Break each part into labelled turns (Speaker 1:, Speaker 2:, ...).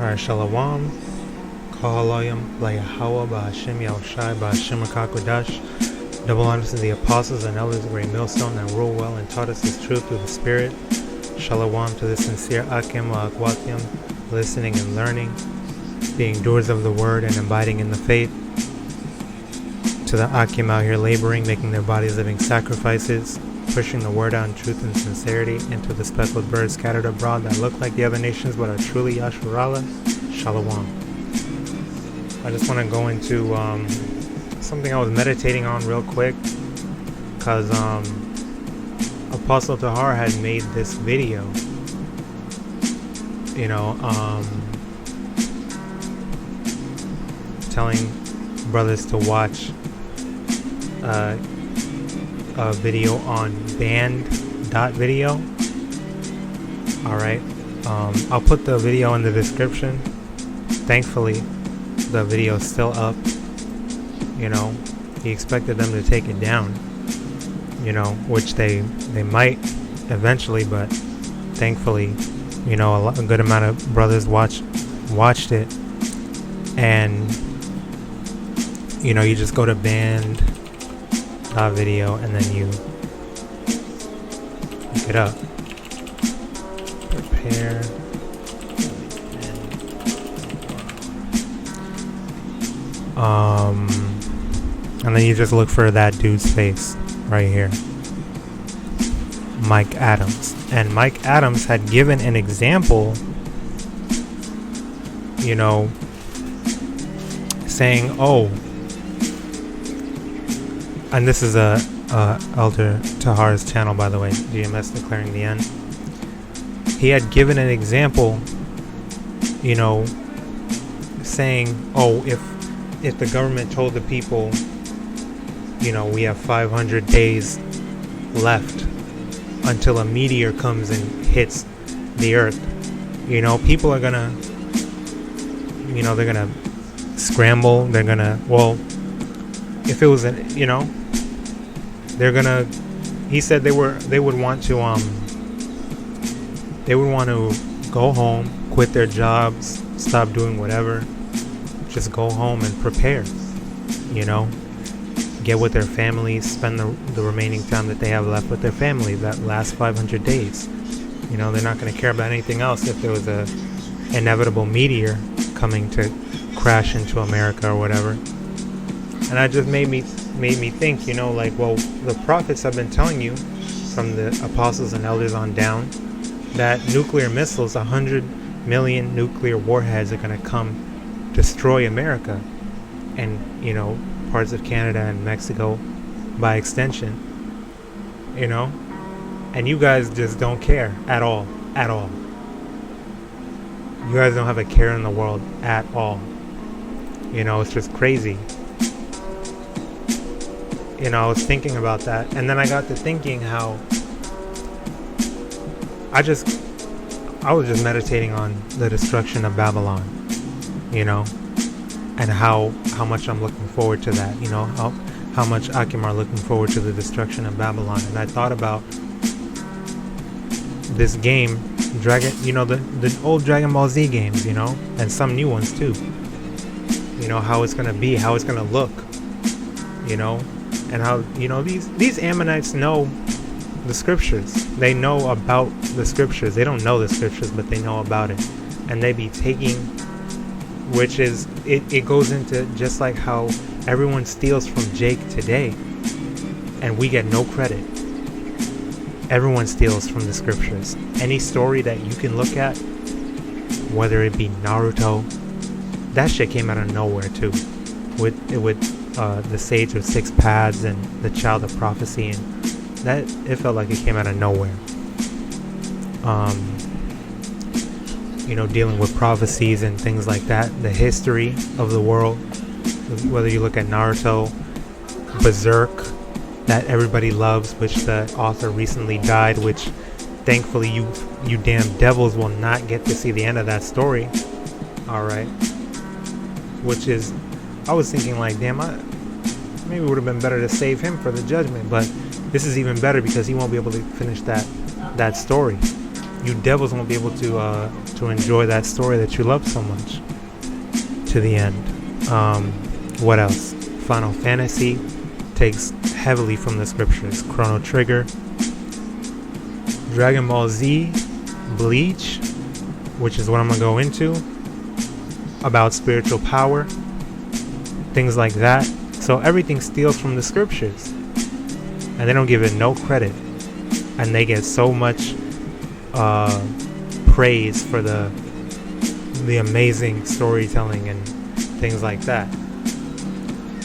Speaker 1: Alright, Shalom, HALALYAM, YAHAWAH, BAHASHAM, YAHAWASHI, BAHASHAM, QADASH. Double honors to the apostles and elders of Great Millstone that rule well and taught us His truth through the Spirit. Shalom to the sincere Akim Wa'akwatiyam, listening and learning, being doers of the word and abiding in the faith. To the Akim out here laboring, making their bodies living sacrifices, pushing the word out in truth and sincerity, and to the speckled birds scattered abroad that look like the other nations but are truly Yasharallah, Shalom. I just want to go into something I was meditating on real quick, because Apostle Tahar had made this video, telling brothers to watch a video on banned.video. Alright, I'll put the video in the description. Thankfully, the video is still up. He expected them to take it down, which they might eventually, but thankfully, a good amount of brothers watched it. And you just go to banned.video and then you look it up. Prepare. And then you just look for that dude's face right here, Mike Adams. And Mike Adams had given an example, saying, and this is Elder Tahar's channel, by the way, GMS Declaring the End. He had given an example, saying, if the government told the people, we have 500 days left until a meteor comes and hits the earth, people are gonna, they're gonna scramble. They're gonna, if it was they're gonna, he said they would want to go home, quit their jobs, stop doing whatever, just go home and prepare, get with their families, spend the remaining time that they have left with their family, that last 500 days. They're not going to care about anything else if there was a inevitable meteor coming to crash into America or whatever. And that just made me think, the prophets have been telling you, from the apostles and elders on down, that nuclear missiles, 100 million nuclear warheads, are going to come destroy America and parts of Canada and Mexico by extension, and you guys just don't care at all. You guys don't have a care in the world at all. It's just crazy. I was thinking about that, and then I got to thinking how I was just meditating on the destruction of Babylon, and how much I'm looking forward to that, how much Akim are looking forward to the destruction of Babylon. And I thought about this game, the old Dragon Ball Z games, and some new ones too, how it's going to be, how it's going to look, and how, these Ammonites know the scriptures. They know about the scriptures. They don't know the scriptures, but they know about it. And they be taking, which is, it goes into just like how everyone steals from Jake today, and we get no credit. Everyone steals from the scriptures. Any story that you can look at, whether it be Naruto, that shit came out of nowhere too, with the Sage of Six Paths and the Child of Prophecy, and that, it felt like it came out of nowhere. Dealing with prophecies and things like that, the history of the world, whether you look at Naruto, Berserk, that everybody loves, which the author recently died, which thankfully you damn devils will not get to see the end of that story. Alright. Which is, I was thinking like, damn, maybe it would have been better to save him for the judgment, but this is even better because he won't be able to finish that story. you devils won't be able to enjoy that story that you love so much to the end. What else? Final Fantasy takes heavily from the scriptures. Chrono Trigger, Dragon Ball Z, Bleach, which is what I'm gonna go into, about spiritual power, things like that. So everything steals from the scriptures, and they don't give it no credit, and they get so much praise for the amazing storytelling and things like that.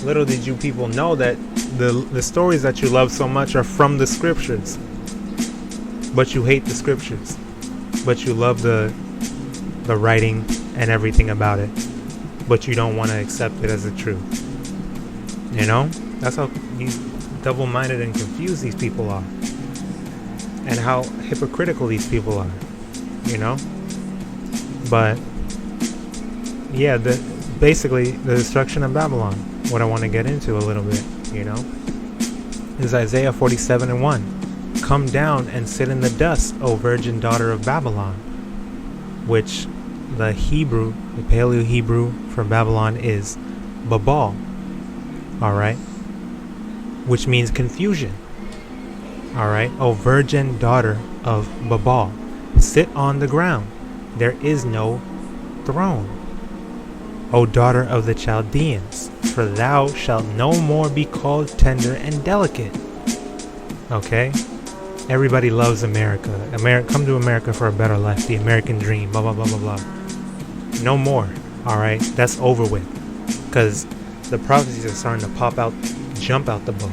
Speaker 1: Little did you people know that the stories that you love so much are from the scriptures, but you hate the scriptures, but you love the writing and everything about it, but you don't want to accept it as the truth. You know, that's how double-minded and confused these people are, and how hypocritical these people are, you know. But yeah, basically the destruction of Babylon, what I want to get into a little bit, you know, is Isaiah 47:1. Come down and sit in the dust, O virgin daughter of Babylon, which the Hebrew, the Paleo Hebrew for Babylon is Babal, alright, which means confusion. Alright, O virgin daughter of Babal, sit on the ground, there is no throne. O daughter of the Chaldeans, for thou shalt no more be called tender and delicate. Okay? Everybody loves America. Come to America for a better life, the American dream, blah, blah, blah, blah, blah. No more, alright? That's over with. Because the prophecies are starting to jump out the book.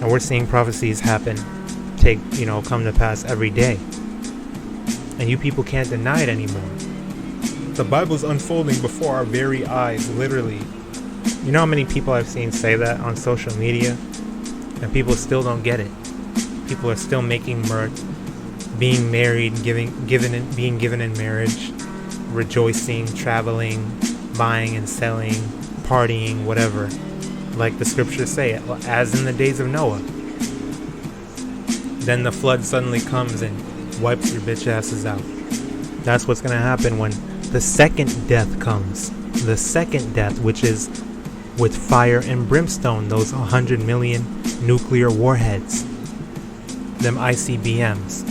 Speaker 1: And we're seeing prophecies happen, come to pass every day. And you people can't deny it anymore. The Bible's unfolding before our very eyes, literally. You know how many people I've seen say that on social media? And people still don't get it. People are still making mirth, being married, being given in marriage, rejoicing, traveling, buying and selling, partying, whatever. Like the scriptures say, as in the days of Noah. Then the flood suddenly comes and wipes your bitch asses out. That's what's going to happen when the second death comes. The second death, which is with fire and brimstone, those 100 million nuclear warheads. Them ICBMs.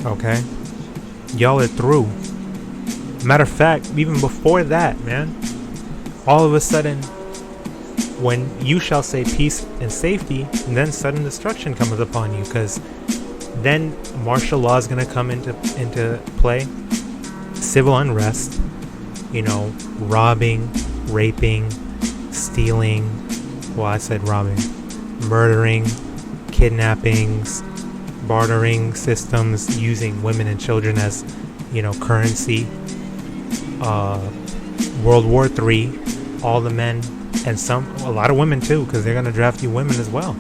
Speaker 1: Okay? Y'all are through. Matter of fact, even before that, man, all of a sudden, when you shall say peace and safety, and then sudden destruction comes upon you, because then martial law is going to come into play. Civil unrest, robbing, raping, stealing, well, I said robbing, murdering, kidnappings, bartering systems, using women and children as, currency. World War III, all the men, and a lot of women too, because they're going to draft you women as well.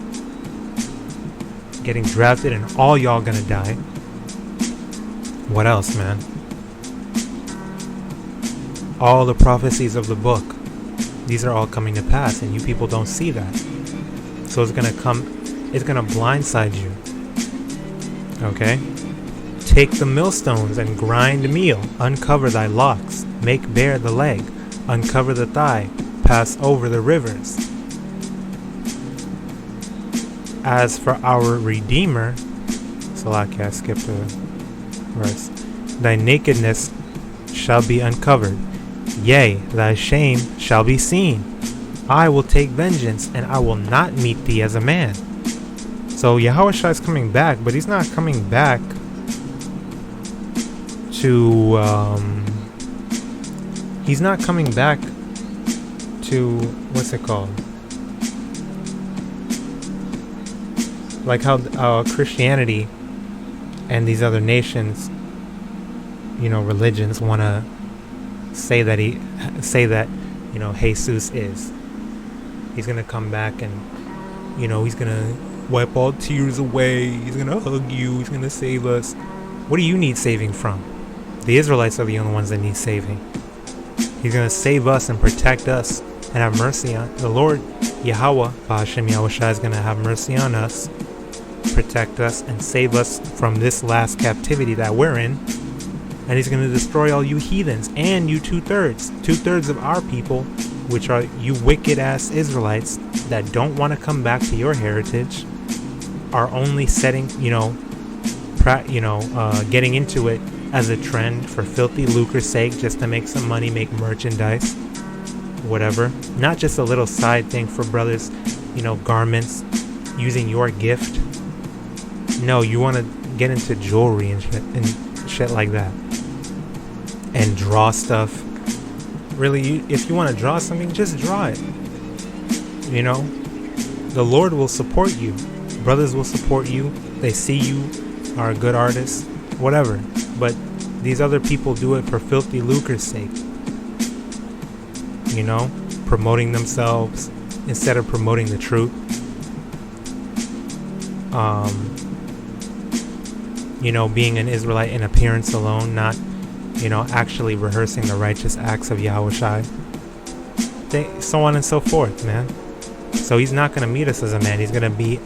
Speaker 1: Getting drafted, and all y'all going to die. What else, man? All the prophecies of the book, these are all coming to pass, and you people don't see that. So it's going to blindside you. Okay? Take the millstones and grind meal, uncover thy locks, make bare the leg, uncover the thigh, pass over the rivers. As for our Redeemer, Salaki, I skipped a verse, thy nakedness shall be uncovered, yea, thy shame shall be seen. I will take vengeance, and I will not meet thee as a man. So YAHAWASHI is coming back, but he's not coming back to, he's not coming back to, what's it called? Like how Christianity and these other nations, religions want to say that Jesus is. He's going to come back and, he's going to wipe all tears away. He's going to hug you. He's going to save us. What do you need saving from? The Israelites are the only ones that need saving. He's going to save us and protect us and have mercy on the Lord. YAHAWAH, BAHASHAM, YAHAWASHI is going to have mercy on us protect us and save us from this last captivity that we're in. And he's going to destroy all you heathens and you two-thirds of our people, which are you wicked ass Israelites that don't want to come back to your heritage, are only setting, getting into it as a trend for filthy lucre's sake, just to make some money, make merchandise, whatever. Not just a little side thing for brothers, garments, using your gift. No, you want to get into jewelry and shit like that, and draw stuff. Really, if you want to draw something, just draw it. The Lord will support you. Brothers will support you. They see you are a good artist, whatever. But these other people do it for filthy lucre's sake. Promoting themselves instead of promoting the truth. Being an Israelite in appearance alone, not, actually rehearsing the righteous acts of YAHAWASHI. So on and so forth, man. So he's not going to meet us as a man. He's going to be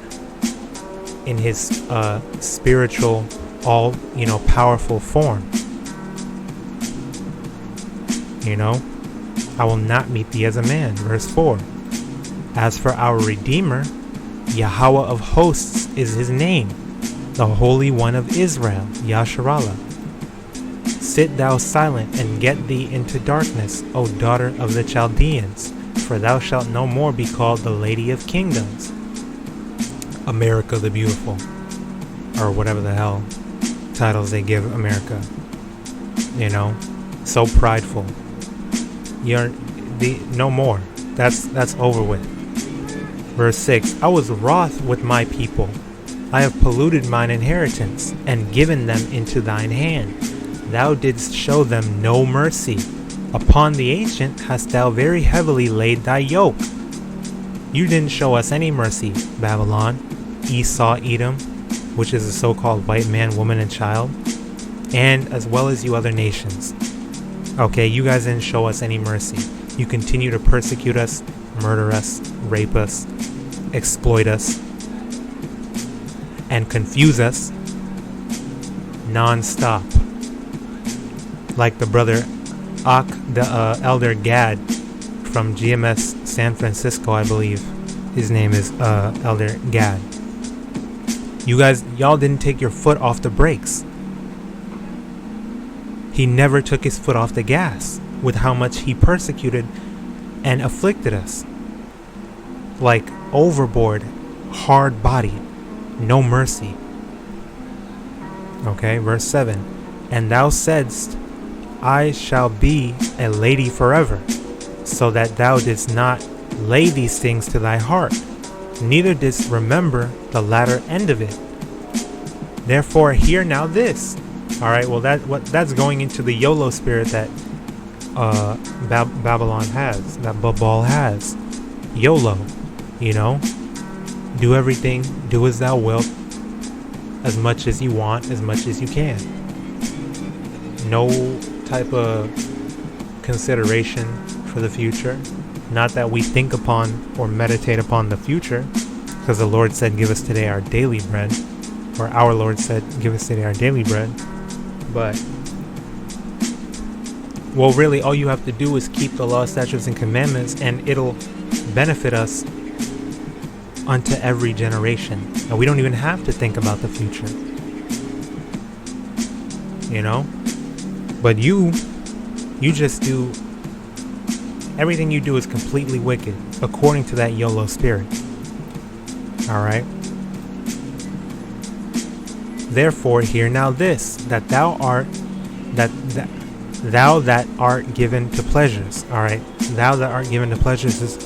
Speaker 1: in his spiritual, all, powerful form. I will not meet thee as a man. Verse 4. As for our Redeemer, Yahweh of hosts is his name, the Holy One of Israel, Yasharallah. Sit thou silent and get thee into darkness, O daughter of the Chaldeans, for thou shalt no more be called the Lady of Kingdoms. America the Beautiful, or whatever the hell titles they give America. So prideful. You're no more. That's over with. Verse 6. I was wroth with my people. I have polluted mine inheritance, and given them into thine hand. Thou didst show them no mercy. Upon the ancient hast thou very heavily laid thy yoke. You didn't show us any mercy, Babylon, Esau, Edom, which is a so-called white man, woman, and child, and as well as you other nations. Okay, you guys didn't show us any mercy. You continue to persecute us, murder us, rape us, exploit us, and confuse us non-stop. Like the brother Elder Gad from GMS San Francisco, I believe. His name is Elder Gad. Y'all didn't take your foot off the brakes. He never took his foot off the gas with how much he persecuted and afflicted us. Like overboard, hard body, no mercy. Okay, verse 7. And thou saidst, I shall be a lady forever, so that thou didst not lay these things to thy heart, neither didst remember the latter end of it. Therefore hear now this. Alright, well that's going into the YOLO spirit that Babylon has, that Babal has. YOLO, do everything, do as thou wilt, as much as you want, as much as you can. No type of consideration for the future. Not that we think upon or meditate upon the future, because the Lord said, give us today our daily bread, or our Lord said, give us today our daily bread. But, well, really, all you have to do is keep the law, statutes, and commandments, and it'll benefit us unto every generation. And we don't even have to think about the future. But you just do, everything you do is completely wicked, according to that YOLO spirit. Alright? Therefore hear now this, that thou that art given to pleasures. Alright? Thou that art given to pleasures is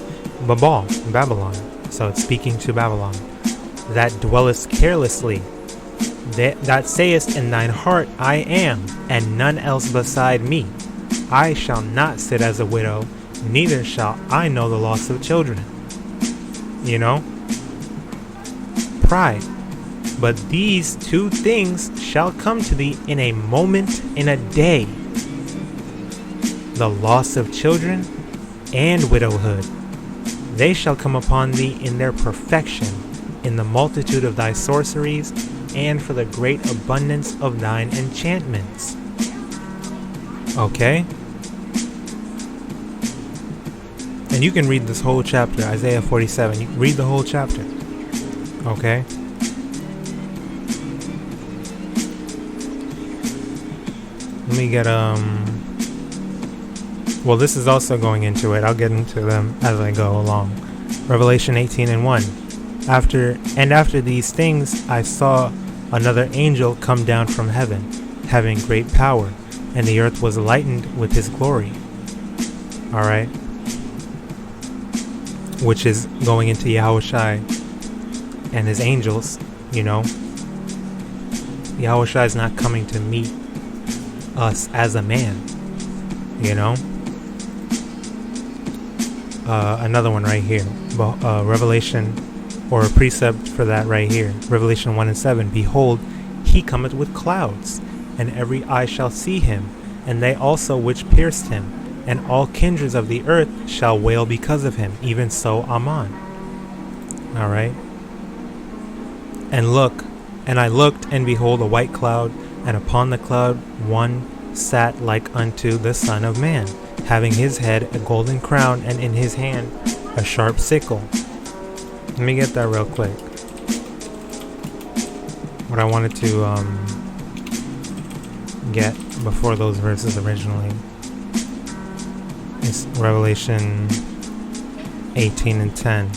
Speaker 1: Babylon. So it's speaking to Babylon. That dwellest carelessly, that sayest in thine heart, I am, and none else beside me. I shall not sit as a widow, neither shall I know the loss of children. Pride. But these two things shall come to thee in a moment, in a day. The loss of children and widowhood. They shall come upon thee in their perfection, in the multitude of thy sorceries, and for the great abundance of thine enchantments. Okay? And you can read this whole chapter, Isaiah 47. You can read the whole chapter. Okay? Let me get, well, this is also going into it. I'll get into them as I go along. Revelation 18:1. After these things, I saw another angel come down from heaven, having great power, and the earth was lightened with his glory. Alright? Which is going into Yahawashi and his angels, you know. Yahawashi is not coming to meet us as a man, you know. Another one right here, Revelation, or a precept for that right here, Revelation 1:7. Behold, he cometh with clouds, and every eye shall see him, and they also which pierced him, and all kindreds of the earth shall wail because of him. Even so, Amen. Alright. And I looked, and behold, a white cloud, and upon the cloud one sat like unto the Son of Man, having his head a golden crown, and in his hand a sharp sickle. Let me get that real quick. What I wanted to get before those verses originally is Revelation 18:10.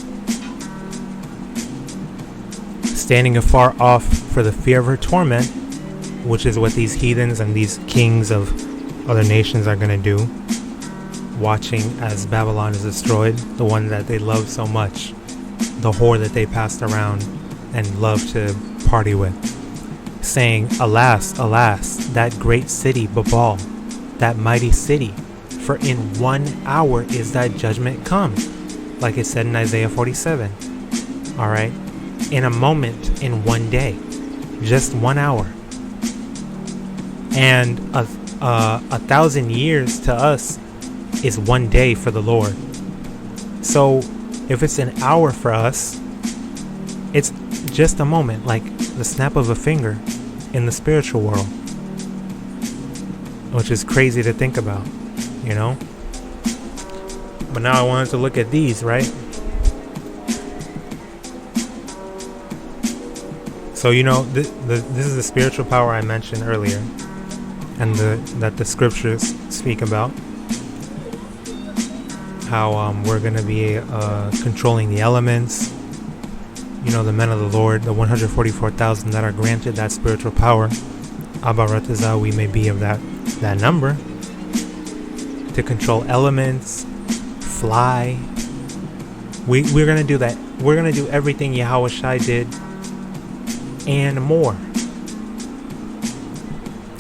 Speaker 1: Standing afar off for the fear of her torment, which is what these heathens and these kings of other nations are going to do, watching as Babylon is destroyed, the one that they love so much, the whore that they passed around and loved to party with, saying, Alas, alas, that great city Babel, that mighty city, for in 1 hour is that judgment come, like it said in Isaiah 47. Alright? In a moment, in 1 day, just 1 hour. And a 1,000 years to us is 1 day for the Lord. So if it's an hour for us, it's just a moment, like the snap of a finger in the spiritual world, which is crazy to think about, you know. But now I wanted to look at these, right? So, you know, this is the spiritual power I mentioned earlier, and that the scriptures speak about. How we're going to be controlling the elements. You know, the men of the Lord, the 144,000 that are granted that spiritual power. Abba Ratazah, we may be of that number. To control elements, fly. We're going to do that. We're going to do everything Yahawashi did and more.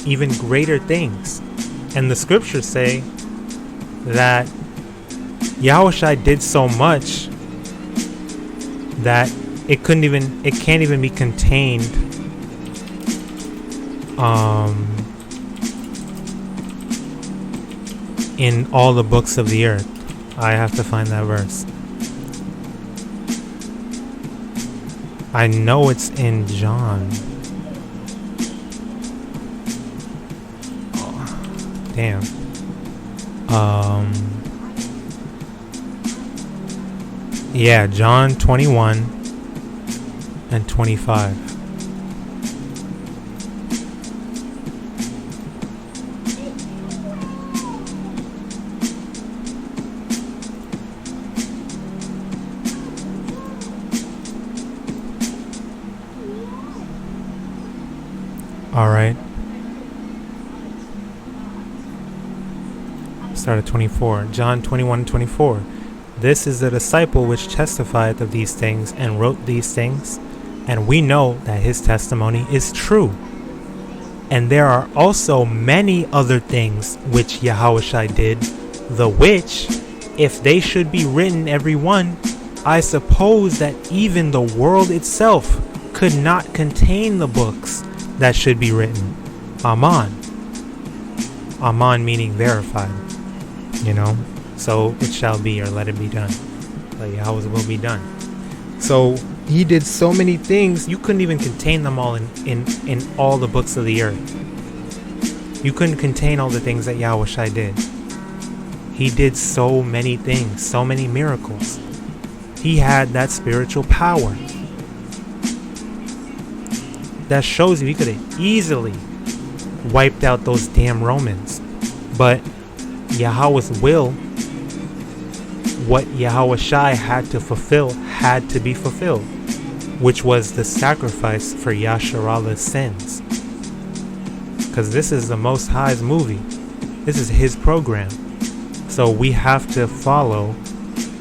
Speaker 1: Even greater things. And the scriptures say that Yahawashi did so much that it can't even be contained in all the books of the earth. I have to find that verse. I know it's in John. Oh, damn. Yeah, John 21 and 25. All right. Start at 24. John 21 and 24. This is the disciple which testifieth of these things and wrote these things, and we know that his testimony is true. And there are also many other things which Yahawashi did, the which, if they should be written every one, I suppose that even the world itself could not contain the books that should be written. Amen. Amen meaning verified, you know. So it shall be, or let it be done. But Yahweh's will be done. So He did so many things, you couldn't even contain them all in all the books of the earth. You couldn't contain all the things that YAHAWASHI did. He did so many things, so many miracles. He had that spiritual power. That shows you he could have easily wiped out those damn Romans. But Yahweh's will, what YAHAWASHI had to fulfill, had to be fulfilled, which was the sacrifice for Yasharallah's sins. Because this is the Most High's movie. This is his program. So we have to follow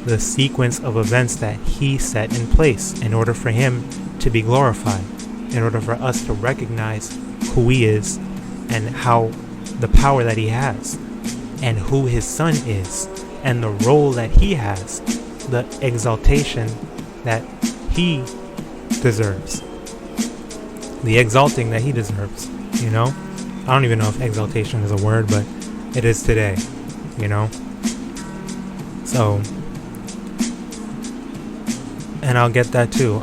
Speaker 1: the sequence of events that he set in place in order for him to be glorified, in order for us to recognize who he is and how the power that he has and who his son is and the role that he has, the exaltation that he deserves, the exalting that he deserves. I don't even know if exaltation is a word, but it is today. So, and I'll get that too.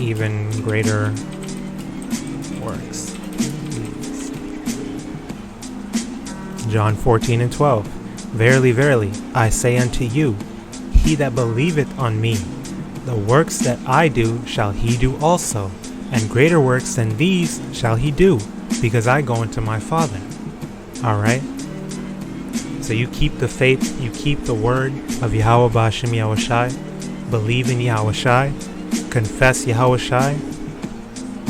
Speaker 1: Even greater works. John 14:12. Verily, verily, I say unto you, he that believeth on me, the works that I do shall he do also, and greater works than these shall he do, because I go unto my Father. Alright? So you keep the faith, you keep the word of Yahweh BAHASHAM YAHAWASHI, believe in YAHAWASHI, confess YAHAWASHI,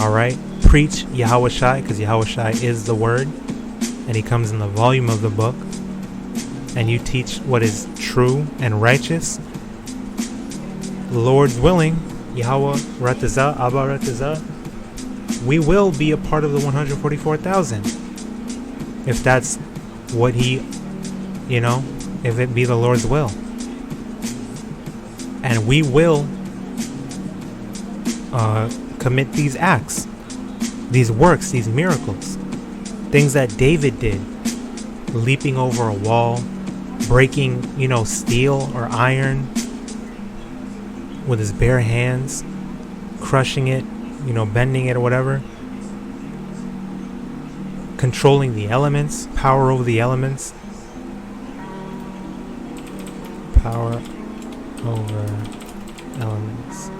Speaker 1: alright? Preach YAHAWASHI, because YAHAWASHI is the word, and he comes in the volume of the book, and you teach what is true and righteous. Lord's willing, Yahweh Ratazah, Abba Ratazah, we will be a part of the 144,000. If that's what he, if it be the Lord's will. And we will commit these acts, these works, these miracles, things that David did, leaping over a wall, breaking, steel or iron with his bare hands, crushing it, bending it or whatever, controlling the elements, power over the elements, power over elements.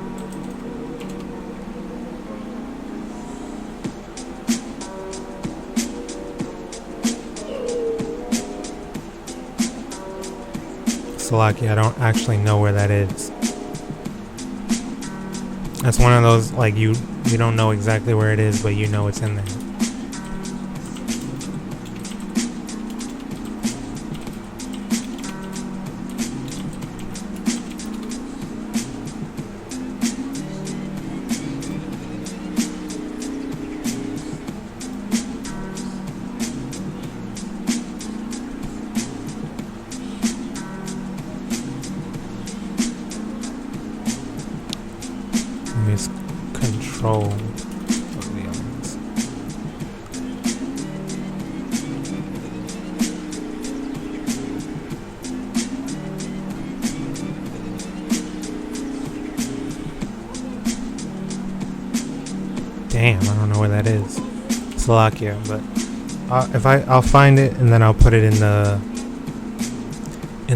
Speaker 1: Salaki, I don't actually know where that is. That's one of those, like, you don't know exactly where it is, but you know it's in there. Control of the elements. Damn, I don't know where that is. Slovakia, but I'll find it and then I'll put it in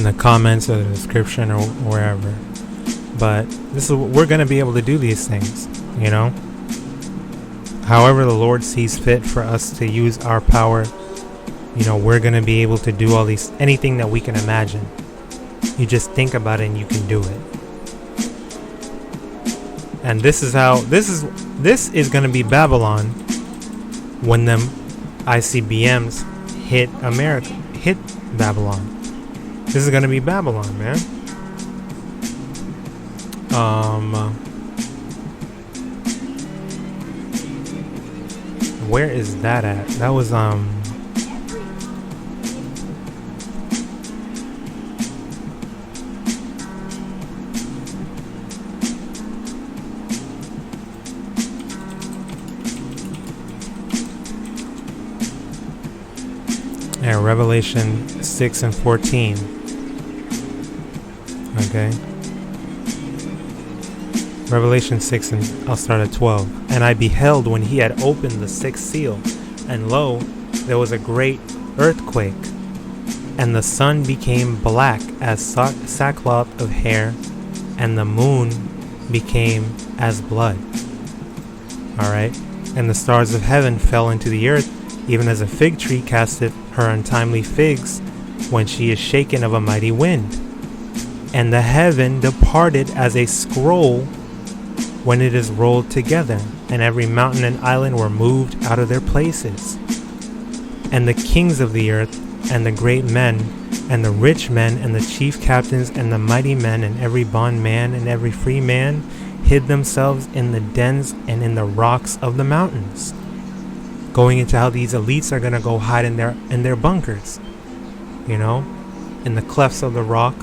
Speaker 1: the comments or the description or wherever. But we're gonna be able to do these things. However the Lord sees fit for us to use our power, we're going to be able to do all these, anything that we can imagine. You just think about it and you can do it. And this is going to be Babylon when them ICBMs hit America, hit Babylon. This is going to be Babylon, man. Where is that at? That was Revelation 6 and 14. Okay. Revelation 6, and I'll start at 12. And I beheld when he had opened the sixth seal, and lo, there was a great earthquake, and the sun became black as sackcloth of hair, and the moon became as blood. Alright. And the stars of heaven fell into the earth, even as a fig tree casteth her untimely figs when she is shaken of a mighty wind. And the heaven departed as a scroll when it is rolled together, and every mountain and island were moved out of their places. And the kings of the earth, and the great men, and the rich men, and the chief captains, and the mighty men, and every bondman, and every free man, hid themselves in the dens and in the rocks of the mountains. Going into how these elites are gonna go hide in their bunkers, you know, in the clefts of the rock,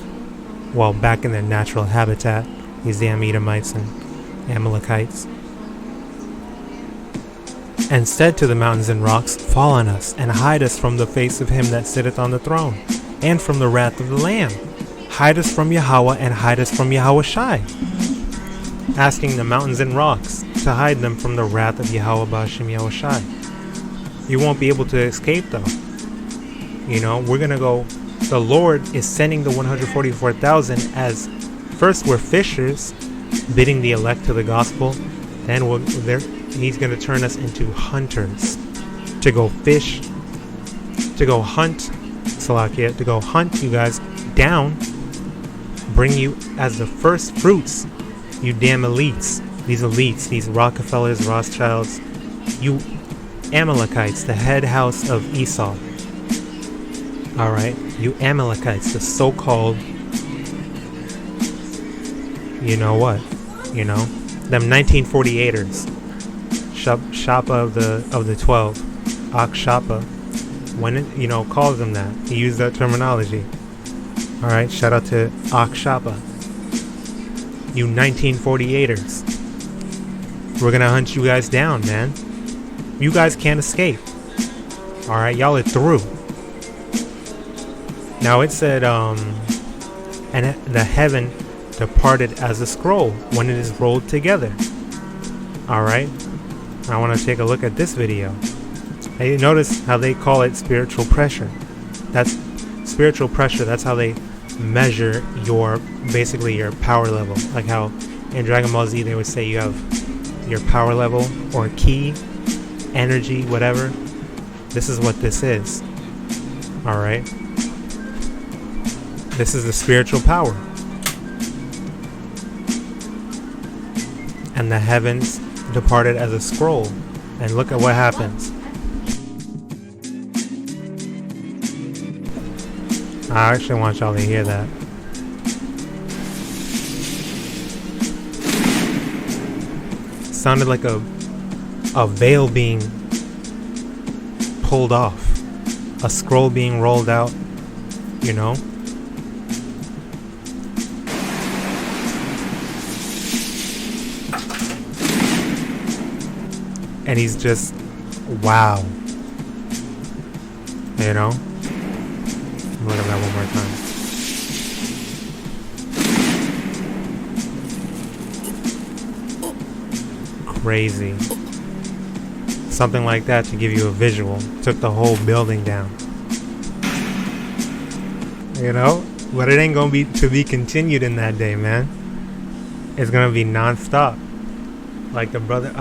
Speaker 1: while back in their natural habitat, these damn Edomites and Amalekites. And said to the mountains and rocks, fall on us, and hide us from the face of him that sitteth on the throne, and from the wrath of the Lamb. Hide us from Yahawah, and hide us from YAHAWASHI. Asking the mountains and rocks to hide them from the wrath of Yahawah BAHASHAM YAHAWASHI. You won't be able to escape though. You know, we're gonna go. The Lord is sending the 144,000 as first we're fishers, bidding the elect to the gospel. Then He's going to turn us into hunters, to go fish, to go hunt, Salakia, to go hunt you guys down, bring you as the first fruits, you damn elites, these Rockefellers, Rothschilds, you Amalekites, the head house of Esau. Alright, you Amalekites, the so-called, you know what, you know, them 1948ers. Shapa of the 12, Shapa, when it, you know, calls them that, he used that terminology. All right, shout out to Shapa, you 1948ers. We're gonna hunt you guys down, man. You guys can't escape. All right, y'all are through. Now it said, and the heaven departed as a scroll when it is rolled together. All right. I want to take a look at this video. Hey, notice how they call it spiritual pressure. That's spiritual pressure. That's how they measure basically your power level. Like how in Dragon Ball Z they would say you have your power level or ki, energy, whatever. This is what this is. All right. This is the spiritual power. And the heavens departed as a scroll, and look at what happens. I actually want y'all to hear that. Sounded like a veil being pulled off, a scroll being rolled out, you know. And he's just, wow. You know? Look at that one more time. Crazy. Something like that to give you a visual. Took the whole building down. You know? But it ain't gonna be to be continued in that day, man. It's gonna be non-stop. Like the brother,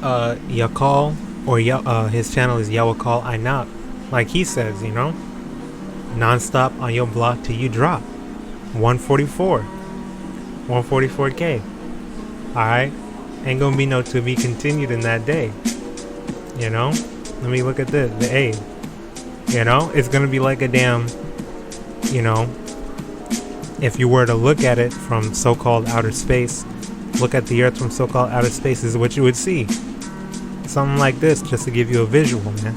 Speaker 1: Yakal, or his channel is Yawakal Ainat, like he says, you know, non-stop on your block till you drop 144K. Alright, ain't gonna be no to be continued in that day, you know. Let me look at this, the A, you know, it's gonna be like a damn, you know, if you were to look at it from so-called outer space, look at the earth from so-called outer space, this is what you would see. Something like this, just to give you a visual, man.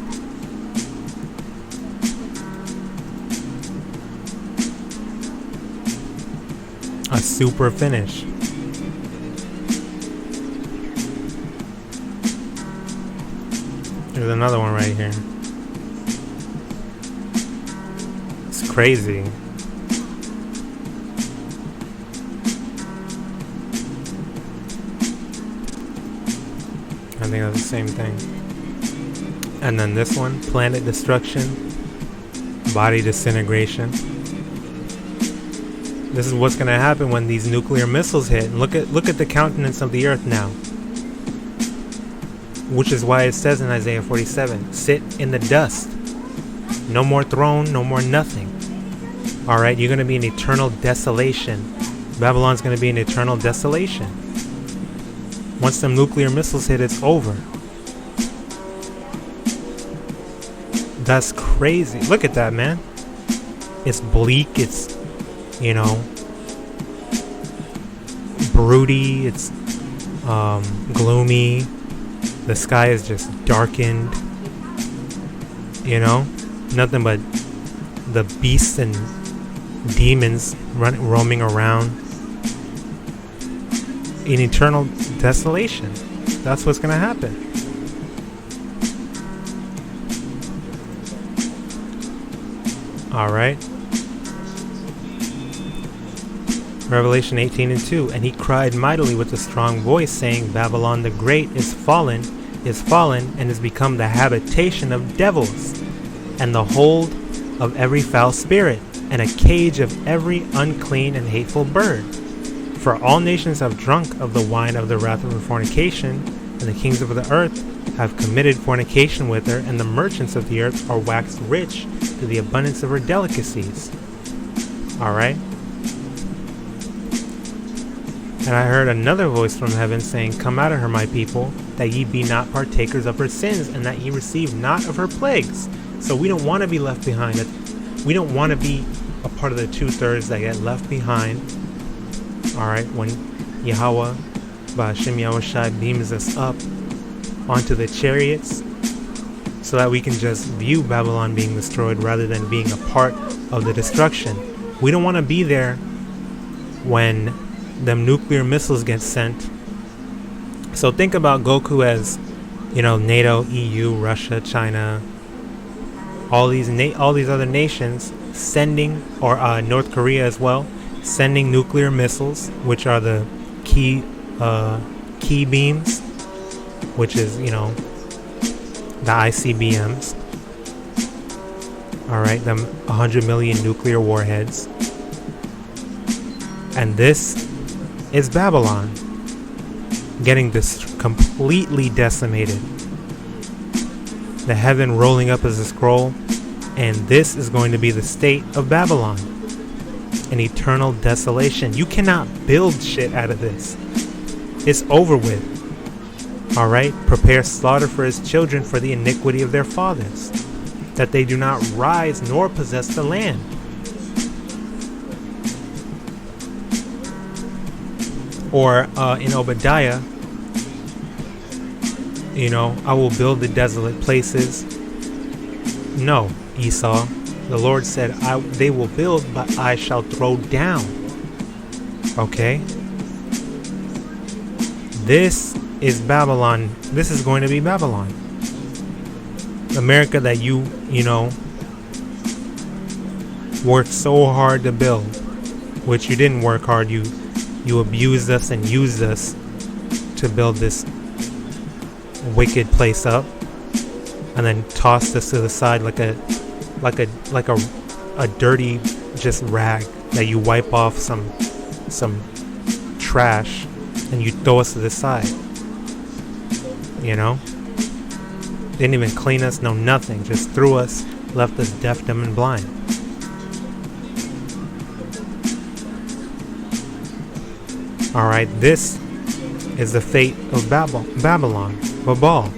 Speaker 1: A super finish. There's another one right here. It's crazy. I think that's the same thing. And then this one, planet destruction, body disintegration. This is what's going to happen when these nuclear missiles hit. And look at the countenance of the earth now. Which is why it says in Isaiah 47, sit in the dust. No more throne, no more nothing. Alright, you're going to be in eternal desolation. Babylon's going to be in eternal desolation. Once them nuclear missiles hit, it's over. That's crazy. Look at that, man. It's bleak. It's, broody. It's gloomy. The sky is just darkened. Nothing but the beasts and demons roaming around in eternal desolation. That's what's going to happen. All right. Revelation 18:2. And he cried mightily with a strong voice, saying, Babylon the Great is fallen, and is become the habitation of devils, and the hold of every foul spirit, and a cage of every unclean and hateful bird. For all nations have drunk of the wine of the wrath of her fornication, and the kings of the earth have committed fornication with her, and the merchants of the earth are waxed rich to the abundance of her delicacies. Alright? And I heard another voice from heaven saying, Come out of her, my people, that ye be not partakers of her sins, and that ye receive not of her plagues. So we don't want to be left behind. We don't want to be a part of the 2/3 that get left behind. Alright, when Yahawah, BAHASHAM YAHAWASHI beams us up onto the chariots, so that we can just view Babylon being destroyed rather than being a part of the destruction. We don't want to be there when them nuclear missiles get sent. So think about Goku as, NATO, EU, Russia, China, all these other nations sending, or North Korea as well, sending nuclear missiles, which are the key beams, which is the ICBMs. All right, them 100 million nuclear warheads, and this is Babylon getting this completely decimated. The heaven rolling up as a scroll, and this is going to be the state of Babylon, an eternal desolation. You cannot build shit out of this. It's over with. Alright, prepare slaughter for his children for the iniquity of their fathers, that they do not rise nor possess the land. Or in Obadiah, I will build the desolate places. No, Esau. The Lord said, they will build, but I shall throw down. Okay? This is Babylon. This is going to be Babylon. America that you worked so hard to build, which you didn't work hard. You abused us and used us to build this wicked place up, and then tossed us to the side like a dirty just rag that you wipe off some trash and you throw us to the side. Didn't even clean us, no nothing, just threw us, left us deaf, dumb, and blind. Alright, this is the fate of Babylon, Babal.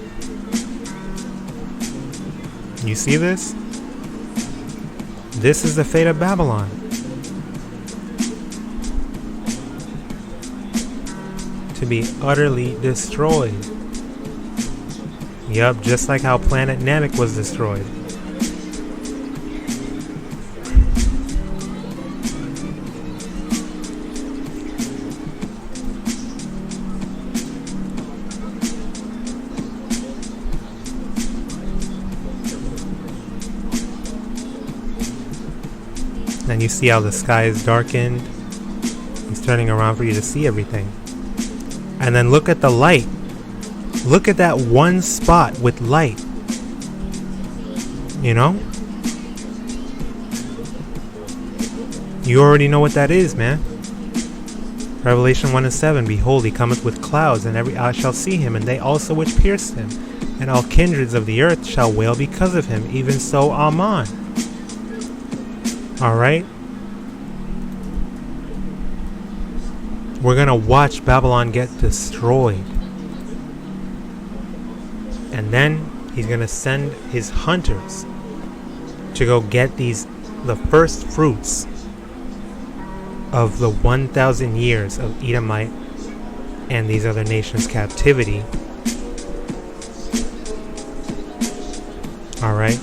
Speaker 1: You see this? This is the fate of Babylon. To be utterly destroyed. Yup, just like how planet Namek was destroyed. And you see how the sky is darkened. He's turning around for you to see everything. And then look at the light. Look at that one spot with light. You know? You already know what that is, man. Revelation 1:7, behold, he cometh with clouds, and every eye shall see him, and they also which pierced him. And all kindreds of the earth shall wail because of him. Even so, Amen. Alright? We're going to watch Babylon get destroyed. And then he's going to send his hunters to go get the first fruits of the 1,000 years of Edomite and these other nations' captivity. Alright?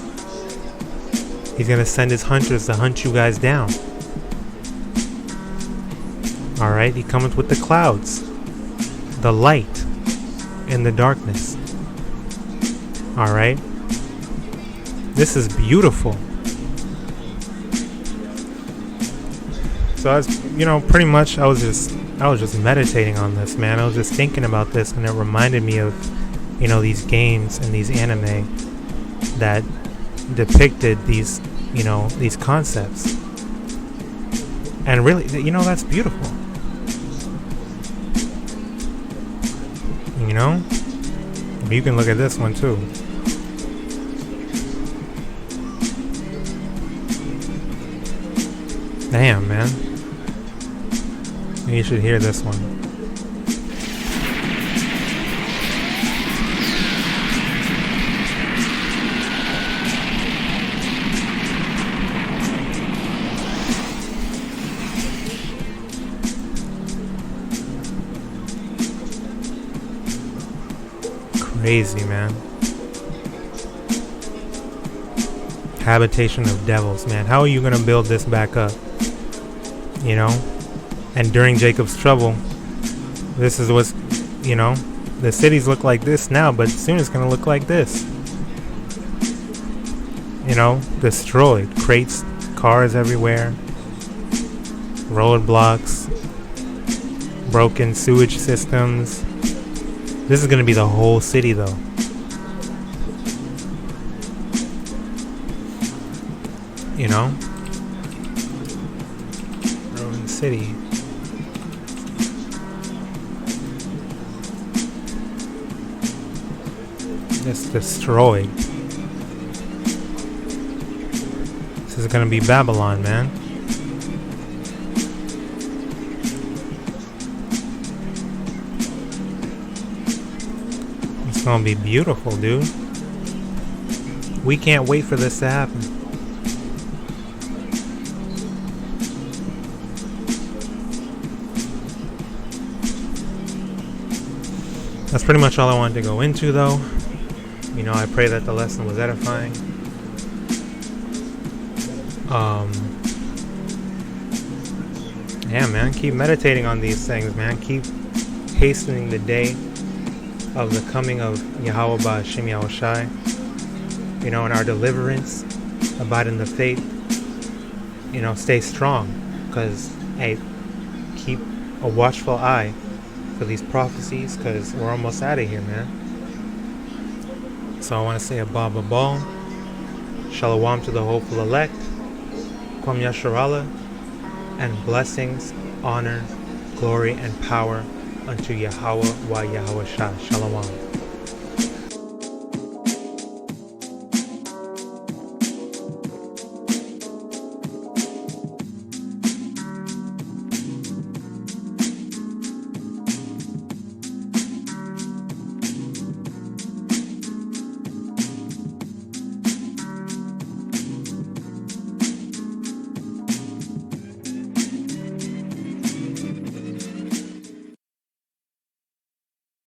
Speaker 1: He's going to send his hunters to hunt you guys down. Alright? He cometh with the clouds, the light, and the darkness. Alright? This is beautiful. So I was, pretty much I was just meditating on this, man. I was just thinking about this, and it reminded me of, these games and these anime that depicted these, these concepts. And really, that's beautiful. You can look at this one too. Damn, man. You should hear this one. Crazy, man. Habitation of devils, man. How are you gonna build this back up? And during Jacob's trouble, this is what's, the cities look like this now, but soon it's gonna look like this. Destroyed. Crates, cars everywhere, roadblocks, broken sewage systems. This is gonna be the whole city, though. Ruined city. Just destroyed. This is gonna be Babylon, man. It's gonna be beautiful, dude. We can't wait for this to happen. That's pretty much all I wanted to go into, though. I pray that the lesson was edifying. Yeah, man, keep meditating on these things, man. Keep hastening the day of the coming of YAHAWAH BAHASHAM YAHAWASHI. In our deliverance, abide in the faith. Stay strong, because, hey, keep a watchful eye for these prophecies, because we're almost out of here, man. So I want to say a Baba, Shalom to the hopeful elect, Kwam Yasharallah, and blessings, honor, glory, and power unto Yahawah wa Yahawashi. Shalom.